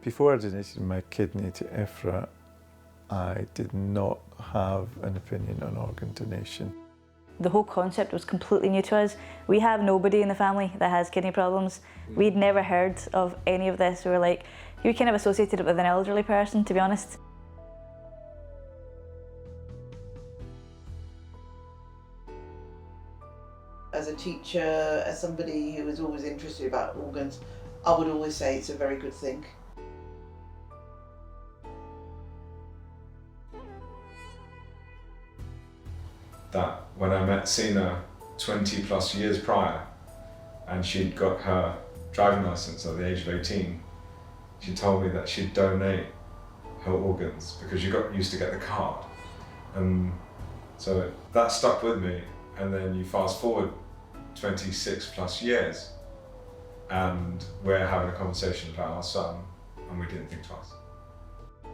Before I donated my kidney to IFRA, I did not have an opinion on organ donation. The whole concept was completely new to us. We have nobody in the family that has kidney problems. We'd never heard of any of this. We were like, you kind of associated it with an elderly person, to be honest. As a teacher, as somebody who was always interested about organs, I would always say it's a very good thing. That when I met Sina 20 plus years prior, and she'd got her driving license at the age of 18, she told me that she'd donate her organs because you used to get the card. And so that stuck with me. And then you fast forward 26 plus years and we're having a conversation about our son and we didn't think twice.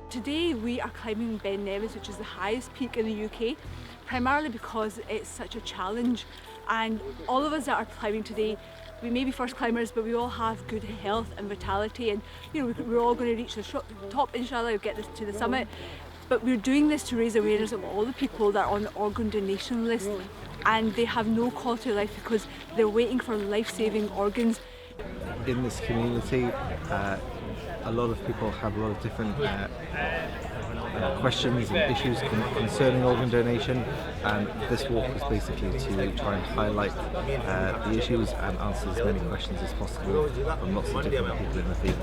Today we are climbing Ben Nevis, which is the highest peak in the UK, primarily because it's such a challenge, and all of us that are climbing today, we may be first climbers, but we all have good health and vitality, and you know, we're all going to reach the top, inshallah, we'll get this to the summit. But we're doing this to raise awareness of all the people that are on the organ donation list, and they have no quality of life because they're waiting for life-saving organs. In this community, a lot of people have a lot of different questions and issues concerning organ donation, and this walk is basically to try and highlight the issues and answer as many questions as possible from lots of different people in the field.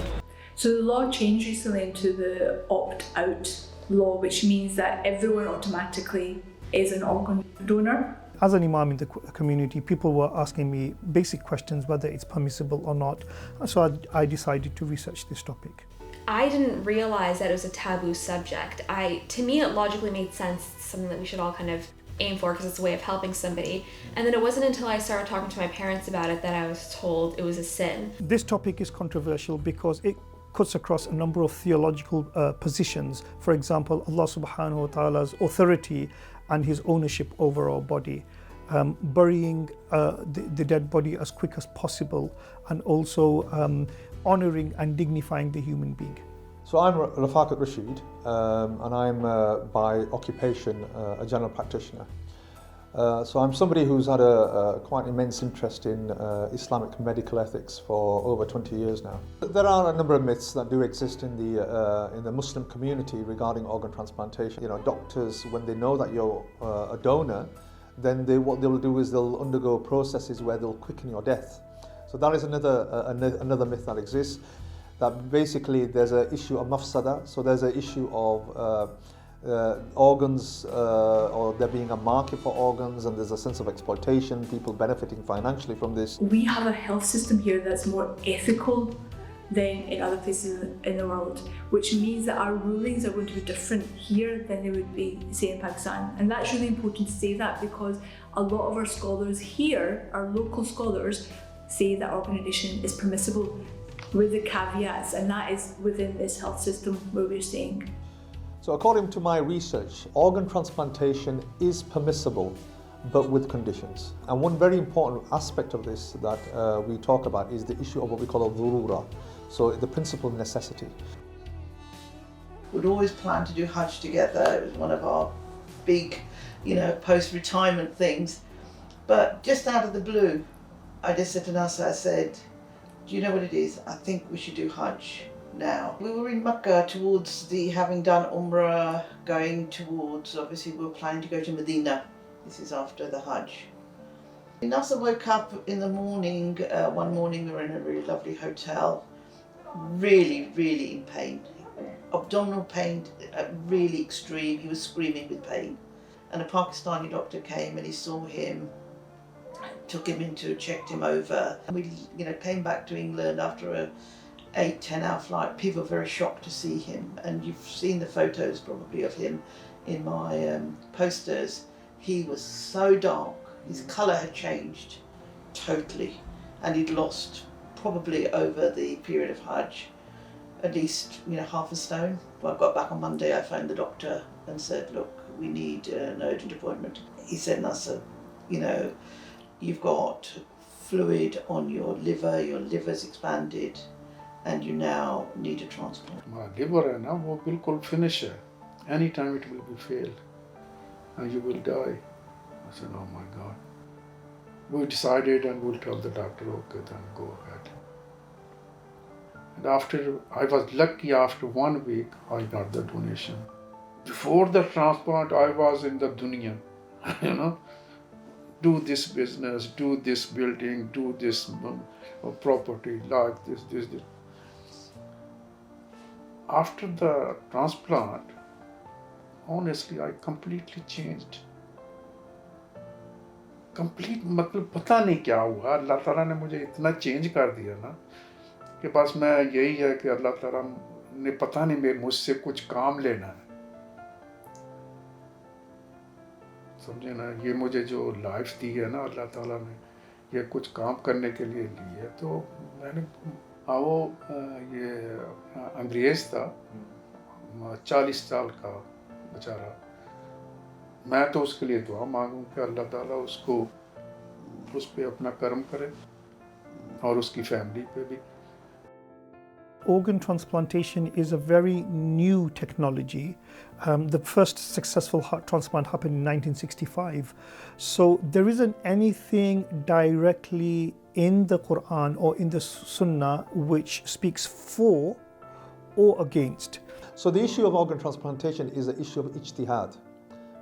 So the law changed recently into the opt-out law, which means that everyone automatically is an organ donor. As an imam in the community, people were asking me basic questions whether it's permissible or not. So I decided to research this topic. I didn't realize that it was a taboo subject. To me, it logically made sense, something that we should all kind of aim for because it's a way of helping somebody. And then it wasn't until I started talking to my parents about it that I was told it was a sin. This topic is controversial because it cuts across a number of theological positions. For example, Allah subhanahu wa ta'ala's authority and his ownership over our body, burying the dead body as quick as possible, and also honouring and dignifying the human being. So I'm Rafaqat Rashid, and I'm by occupation a general practitioner. So I'm somebody who's had a quite immense interest in Islamic medical ethics for over 20 years now. There are a number of myths that do exist in the Muslim community regarding organ transplantation. You know, doctors, when they know that you're a donor, then what they'll do is they'll undergo processes where they'll quicken your death. So that is another myth that exists. That basically there's an issue of mafsada, so there's an issue of organs or there being a market for organs, and there's a sense of exploitation, people benefiting financially from this. We have a health system here that's more ethical than in other places in the world, which means that our rulings are going to be different here than they would be, say, in Pakistan. And that's really important to say that, because a lot of our scholars here, our local scholars, say that organ donation is permissible with the caveats, and that is within this health system where we're staying. So according to my research, organ transplantation is permissible, but with conditions. And one very important aspect of this that we talk about is the issue of what we call a dhurura, so the principle of necessity. We'd always planned to do Hajj together. It was one of our big, post-retirement things. But just out of the blue, I just said to Nasser, I said, do you know what it is? I think we should do Hajj now. We were in Mecca towards having done Umrah, going towards, obviously we were planning to go to Medina. This is after the Hajj. Nasser woke up in the morning, one morning we were in a really lovely hotel, really, really in pain. Abdominal pain, really extreme, he was screaming with pain. And a Pakistani doctor came and he saw him, took him checked him over. And we came back to England after a 8-10 hour flight. People were very shocked to see him, and you've seen the photos probably of him in my posters. He was so dark, his colour had changed totally, and he'd lost probably over the period of Hajj at least half a stone. When I got back on Monday, I phoned the doctor and said, look, we need an urgent appointment. He said, Nasser, you've got fluid on your liver's expanded, and you now need a transplant. My liver है ना वो बिल्कुल finish है. Anytime it will be failed, and you will die. I said, oh my God. We decided and we'll tell the doctor, okay, then go ahead. And after, I was lucky, after 1 week, I got the donation. Before the transplant, I was in the dunya, you know, do this business, do this building, do this property, like this. After the transplant, honestly, I completely changed. Complete मतलब पता नहीं क्या हुआ, अल्लाह ताला ने मुझे इतना change कर दिया ना कि बस मैं यही है कि अल्लाह ताला ने पता नहीं मुझसे कुछ काम लेना है, समझे ना, ये मुझे जो लाइफ दी है ना अल्लाह ताला ने, ये कुछ काम करने के लिए ली है। तो मैंने वो ये अंग्रेज़ था 40 साल का बेचारा, मैं तो उसके लिए दुआ मांगूं कि अल्लाह ताला उसको उस पे अपना कर्म करे और उसकी फैमिली पे भी। Organ transplantation is a very new technology. The first successful heart transplant happened in 1965. So there isn't anything directly in the Quran or in the Sunnah which speaks for or against. So the issue of organ transplantation is an issue of ijtihad,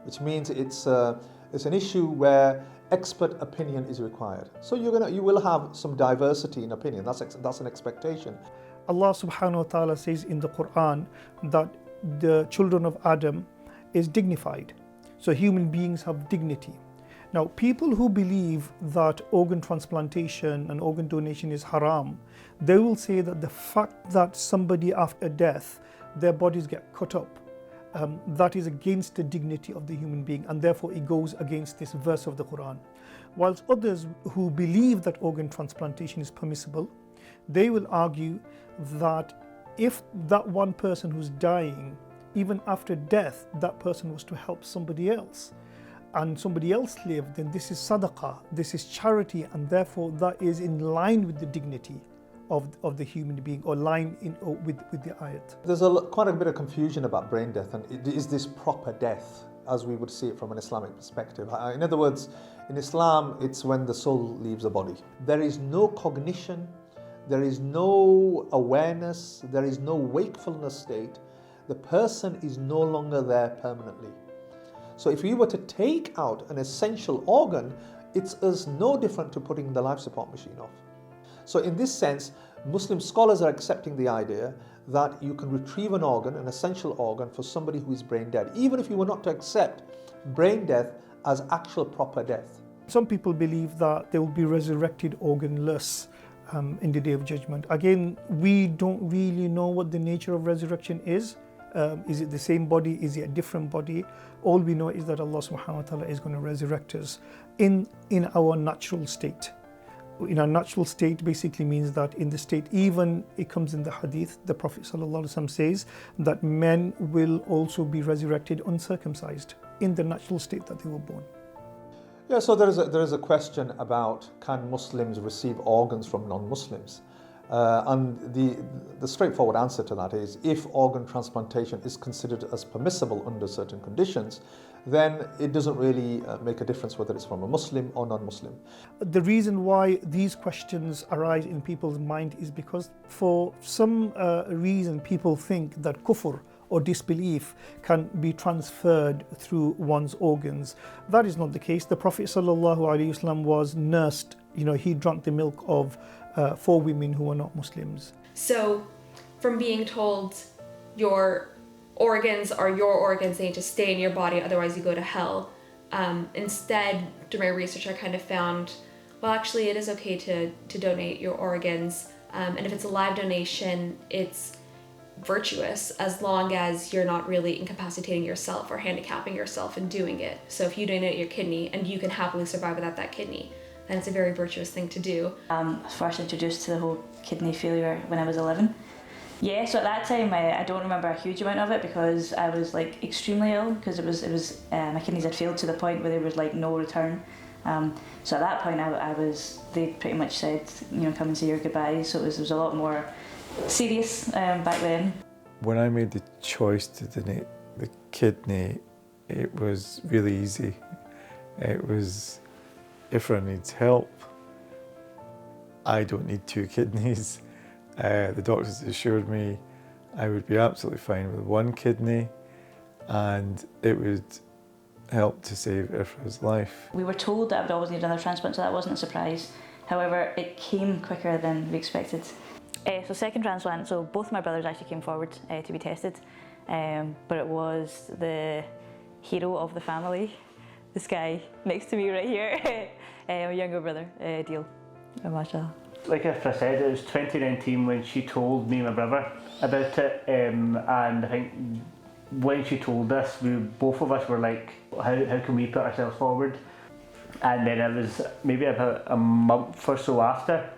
which means it's an issue where expert opinion is required. So you will have some diversity in opinion. That's an expectation. Allah subhanahu wa ta'ala says in the Quran that the children of Adam is dignified. So human beings have dignity. Now, people who believe that organ transplantation and organ donation is haram, they will say that the fact that somebody after death, their bodies get cut up, that is against the dignity of the human being, and therefore it goes against this verse of the Quran. Whilst others who believe that organ transplantation is permissible, they will argue that if that one person who's dying, even after death, that person was to help somebody else, and somebody else lived, then this is sadaqah, this is charity, and therefore that is in line with the dignity of the human being, or line with the ayat. There's quite a bit of confusion about brain death, and is this proper death as we would see it from an Islamic perspective? In other words, in Islam, it's when the soul leaves the body. There is no cognition, there is no awareness, there is no wakefulness state. The person is no longer there permanently. So if you were to take out an essential organ, it's as no different to putting the life support machine off. So in this sense, Muslim scholars are accepting the idea that you can retrieve an organ, an essential organ, for somebody who is brain dead, even if you were not to accept brain death as actual proper death. Some people believe that they will be resurrected organless in the Day of Judgment. Again, we don't really know what the nature of resurrection is. Is it the same body? Is it a different body? All we know is that Allah subhanahu wa ta'ala is going to resurrect us in our natural state. In our natural state basically means that in the state, even it comes in the hadith, the Prophet ﷺ says that men will also be resurrected uncircumcised in the natural state that they were born. Yeah, so there is a question about, can Muslims receive organs from non-Muslims? And the straightforward answer to that is, if organ transplantation is considered as permissible under certain conditions, then it doesn't really make a difference whether it's from a Muslim or non-Muslim. The reason why these questions arise in people's mind is because for some reason people think that kufr or disbelief can be transferred through one's organs. That is not the case. The Prophet ﷺ was nursed, he drank the milk of 4 women who were not Muslims. So from being told your organs are your organs, they need to stay in your body, otherwise you go to hell, instead, through my research, I kind of found, well, actually it is okay to donate your organs, and if it's a live donation, it's virtuous as long as you're not really incapacitating yourself or handicapping yourself in doing it. So if you donate your kidney and you can happily survive without that kidney, then it's a very virtuous thing to do. I was first introduced to the whole kidney failure when I was 11. Yeah, so at that time I don't remember a huge amount of it because I was like extremely ill, because it was my kidneys had failed to the point where there was like no return. So at that point they pretty much said, come and say your goodbyes. So there was a lot more serious back then. When I made the choice to donate the kidney, it was really easy. It was, Ifra needs help. I don't need 2 kidneys. The doctors assured me I would be absolutely fine with 1 kidney, and it would help to save Ifra's life. We were told that I would always need another transplant, so that wasn't a surprise. However, it came quicker than we expected. So second transplant, so both my brothers actually came forward to be tested, but it was the hero of the family, this guy next to me right here, my younger brother, Deal. Mashallah. Like Ifra said, it was 2019 when she told me and my brother about it, and I think when she told us, both of us were like, how can we put ourselves forward? And then it was maybe about a month or so after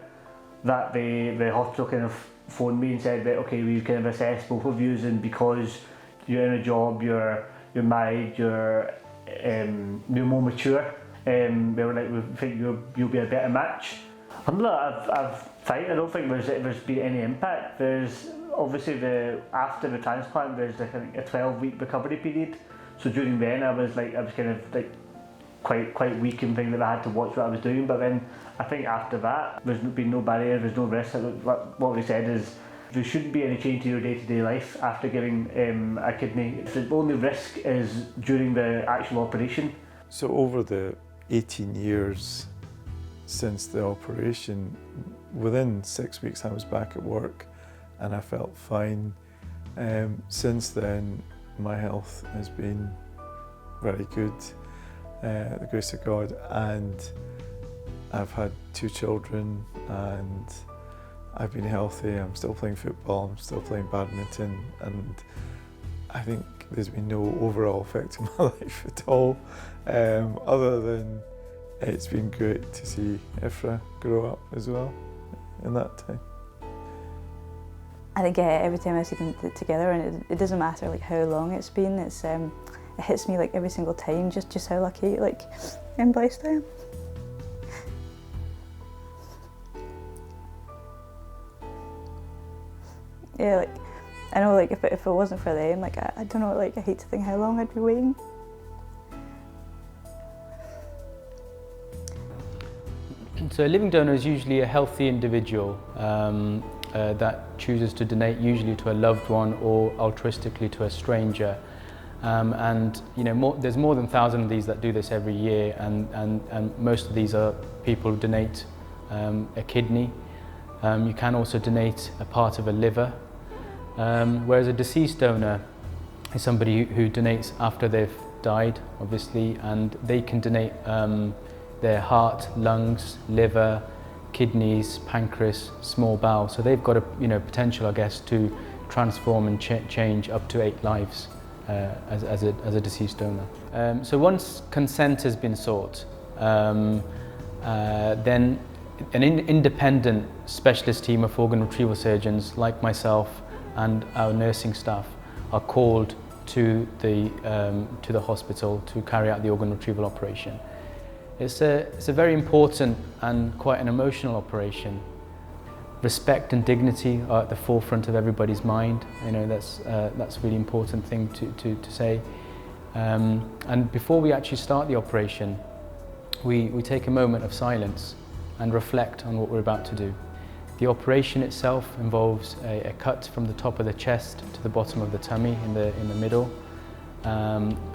that the hospital kind of phoned me and said that, okay, we kind of assessed both of you, and because you're in a job, you're married, you're more mature, they were like, we think you'll be a better match. I've fine. I don't think there's been any impact. There's obviously after the transplant, there's like a 12-week recovery period. So during then, I was kind of like quite weak and things that I had to watch what I was doing. But then I think after that, there's been no barrier, there's no risk. What we said is there shouldn't be any change to your day-to-day life after giving a kidney. The only risk is during the actual operation. So over the 18 years since the operation, within 6 weeks I was back at work and I felt fine. Since then my health has been very good, the grace of God, and I've had 2 children and I've been healthy. I'm still playing football, I'm still playing badminton, and I think there's been no overall effect in my life at all, other than it's been great to see Ifra grow up as well in that time. I think every time I see them together, and it doesn't matter like how long it's been, it hits me like every single time just how lucky and blessed I am. Yeah, like I know like if it wasn't for them, like I don't know, like I hate to think how long I'd be waiting. So a living donor is usually a healthy individual that chooses to donate usually to a loved one or altruistically to a stranger. And there's more than 1,000 of these that do this every year, and most of these are people who donate a kidney. You can also donate a part of a liver, whereas a deceased donor is somebody who donates after they've died, obviously, and they can donate their heart, lungs, liver, kidneys, pancreas, small bowel. So they've got a potential, I guess, to transform and change up to 8 lives as a deceased donor. So once consent has been sought, then an independent specialist team of organ retrieval surgeons like myself and our nursing staff are called to the hospital to carry out the organ retrieval operation. It's a very important and quite an emotional operation. Respect and dignity are at the forefront of everybody's mind. That's a really important thing to say. And before we actually start the operation, we take a moment of silence and reflect on what we're about to do. The operation itself involves a cut from the top of the chest to the bottom of the tummy in the middle.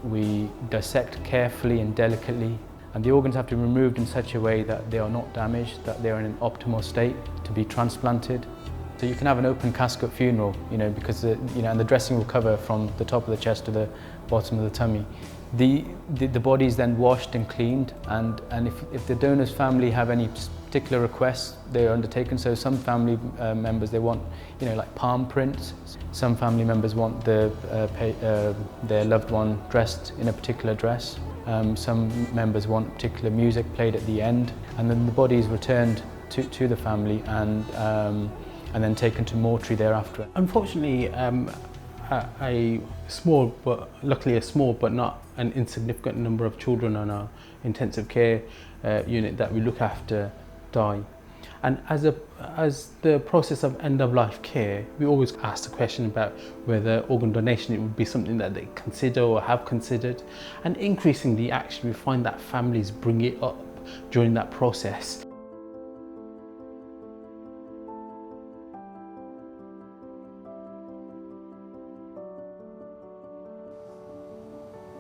We dissect carefully and delicately, and the organs have to be removed in such a way that they are not damaged, that they are in an optimal state to be transplanted. So you can have an open casket funeral, because and the dressing will cover from the top of the chest to the bottom of the tummy. The body is then washed and cleaned, and if the donor's family have any particular requests, they're undertaken. So some family members, they want like palm prints. Some family members want their loved one dressed in a particular dress. Some members want particular music played at the end, and then the body is returned to the family and then taken to mortuary thereafter. Unfortunately, luckily a small but not an insignificant number of children on our intensive care unit that we look after die. And as the process of end-of-life care, we always ask the question about whether organ donation would be something that they consider or have considered. And increasingly, actually, we find that families bring it up during that process.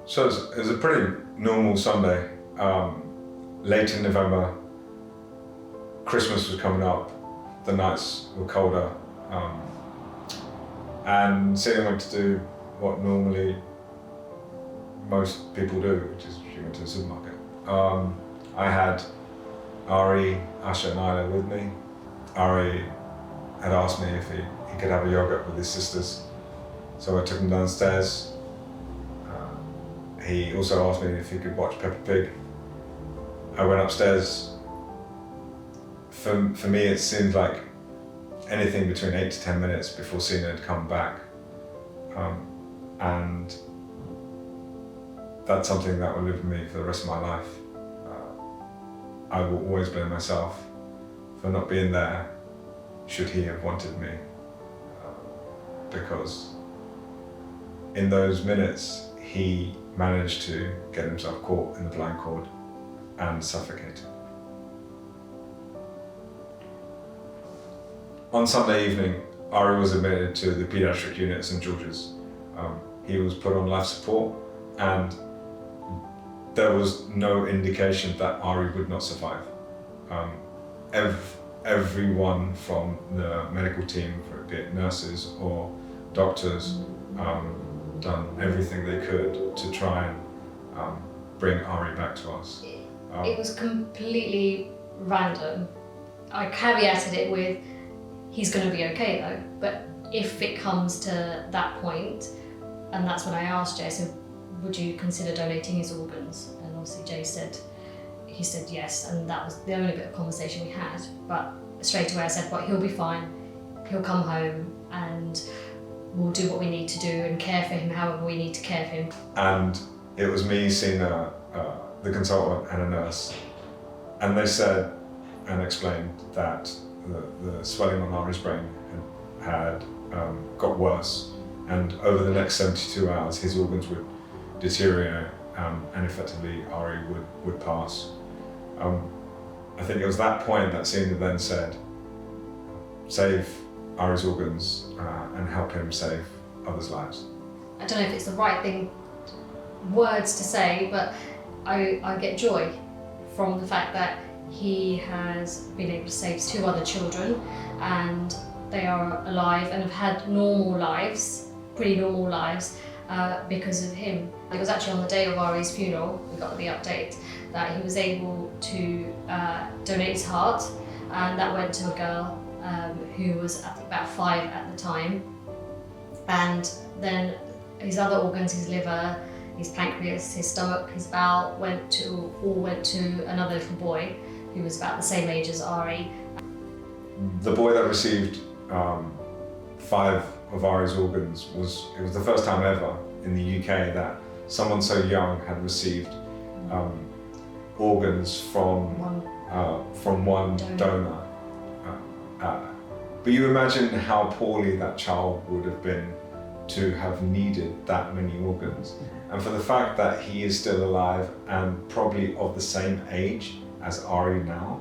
So it was a pretty normal Sunday. Late in November, Christmas was coming up, the nights were colder, and Sina went to do what normally most people do, which is she went to the supermarket. I had Ari, Asha and Isla with me. Ari had asked me if he could have a yogurt with his sisters, so I took him downstairs. He also asked me if he could watch Peppa Pig. I went upstairs. For me, it seemed like anything between 8 to 10 minutes before Sina had come back. And that's something that will live with me for the rest of my life. I will always blame myself for not being there should he have wanted me. Because in those minutes, he managed to get himself caught in the blind cord and suffocated. On Sunday evening, Ari was admitted to the paediatric unit at St George's. He was put on life support, and there was no indication that Ari would not survive. Everyone from the medical team, be it nurses or doctors, done everything they could to try and bring Ari back to us. It was completely random. I caveated it with, he's going to be okay though, but if it comes to that point, and that's when I asked Jay, so would you consider donating his organs? And obviously Jay said, he said yes, and that was the only bit of conversation we had. But straight away I said, but he'll be fine, he'll come home and we'll do what we need to do and care for him however we need to care for him. And it was me, Sina, the consultant and a nurse, and they said and explained that the swelling on Ari's brain had got worse, and over the next 72 hours his organs would deteriorate and effectively Ari would pass. I think it was that point that Sina then said, save Ari's organs and help him save others' lives. I don't know if it's the right words to say, but I get joy from the fact that he has been able to save 2 other children, and they are alive and have had normal lives, pretty normal lives, because of him. It was actually on the day of Ari's funeral, we got the update that he was able to donate his heart, and that went to a girl who was I think about 5 at the time. And then his other organs, his liver, his pancreas, his stomach, his bowel, all went to another little boy who was about the same age as Ari. The boy that received 5 of Ari's organs was the first time ever in the UK that someone so young had received organs from one donor. But you imagine how poorly that child would have been to have needed that many organs. And for the fact that he is still alive and probably of the same age as Ari now,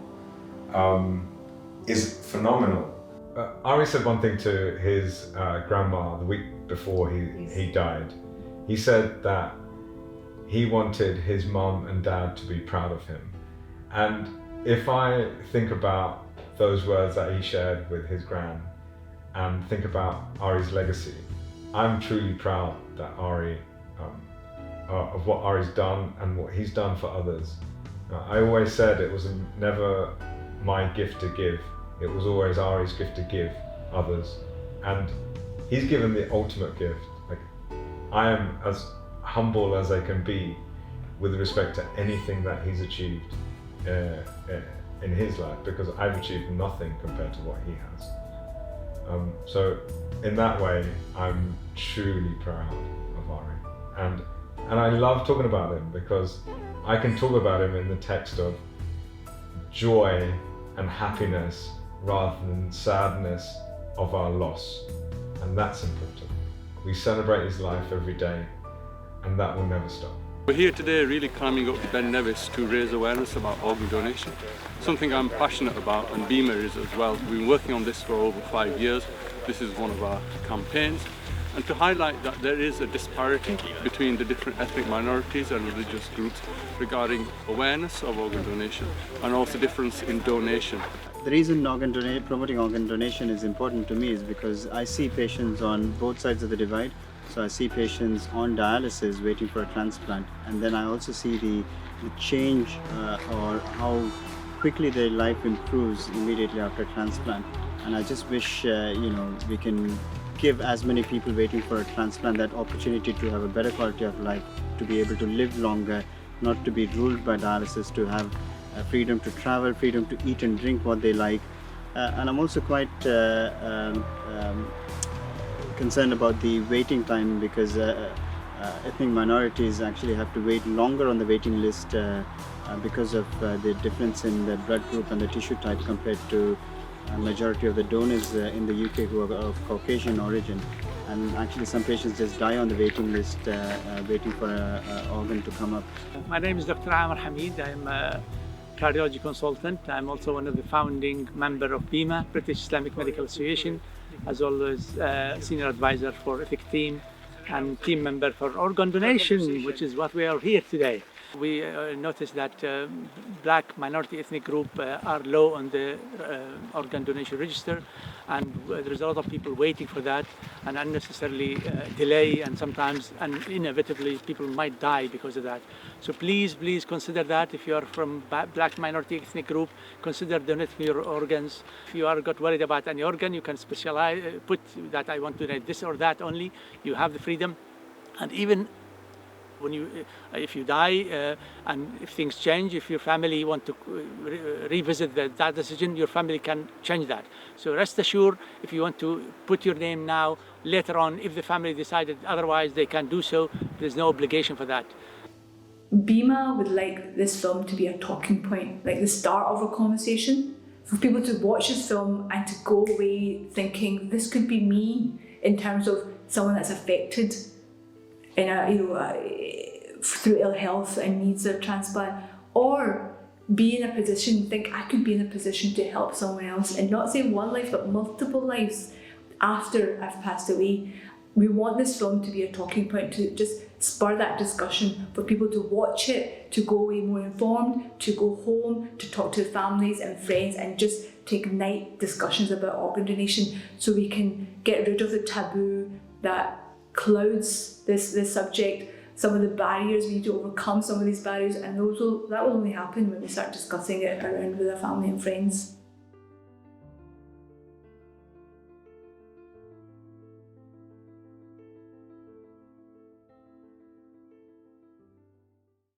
is phenomenal. Ari said one thing to his grandma the week before he died. He said that he wanted his mum and dad to be proud of him. And if I think about those words that he shared with his gran and think about Ari's legacy, I'm truly proud that of what Ari's done and what he's done for others. I always said it was never my gift to give, it was always Ari's gift to give others. And he's given the ultimate gift. Like, I am as humble as I can be with respect to anything that he's achieved in his life, because I've achieved nothing compared to what he has. So in that way, I'm truly proud of Ari. And I love talking about him because I can talk about him in the text of joy and happiness rather than sadness of our loss. And that's important. We celebrate his life every day, and that will never stop. We're here today really climbing up to Ben Nevis to raise awareness about organ donation, something I'm passionate about, and BIMA is as well. We've been working on this for over 5 years. This is one of our campaigns, and to highlight that there is a disparity between the different ethnic minorities and religious groups regarding awareness of organ donation, and also difference in donation. The reason promoting organ donation is important to me is because I see patients on both sides of the divide. So I see patients on dialysis waiting for a transplant, and then I also see the change or how quickly their life improves immediately after transplant. And I just wish we can give as many people waiting for a transplant that opportunity to have a better quality of life, to be able to live longer, not to be ruled by dialysis, to have freedom to travel, freedom to eat and drink what they like. And I'm also quite concerned about the waiting time, because ethnic minorities actually have to wait longer on the waiting list because of the difference in the blood group and the tissue type compared to a majority of the donors in the UK who are of Caucasian origin. And actually some patients just die on the waiting list waiting for an organ to come up. My name is Dr. Amr Hamid. I'm a cardiology consultant. I'm also one of the founding member of BIMA, British Islamic Medical Association, as well as senior advisor for ethic team and team member for organ donation, which is what we are here today. We noticed that black minority ethnic group are low on the organ donation register, and there's a lot of people waiting for that, and unnecessarily delay, and sometimes and inevitably people might die because of that. So please consider that. If you are from black minority ethnic group, consider donating your organs. If you are got worried about any organ, you can specialize, put that I want to donate this or that only. You have the freedom. And even when if you die and if things change, if your family want to revisit that decision, your family can change that. So rest assured, if you want to put your name now, later on, if the family decided otherwise, they can do so. There's no obligation for that. BIMA would like this film to be a talking point, like the start of a conversation, for people to watch this film and to go away thinking, this could be me, in terms of someone that's affected through ill health and needs a transplant, or be in a position, think I could be in a position to help someone else, and not say one life but multiple lives after I've passed away. We want this film to be a talking point, to just spur that discussion, for people to watch it, to go away more informed, to go home, to talk to families and friends, and just to ignite discussions about organ donation, so we can get rid of the taboo that clouds this subject, some of the barriers. We need to overcome some of these barriers, and that will only happen when we start discussing it around with our family and friends.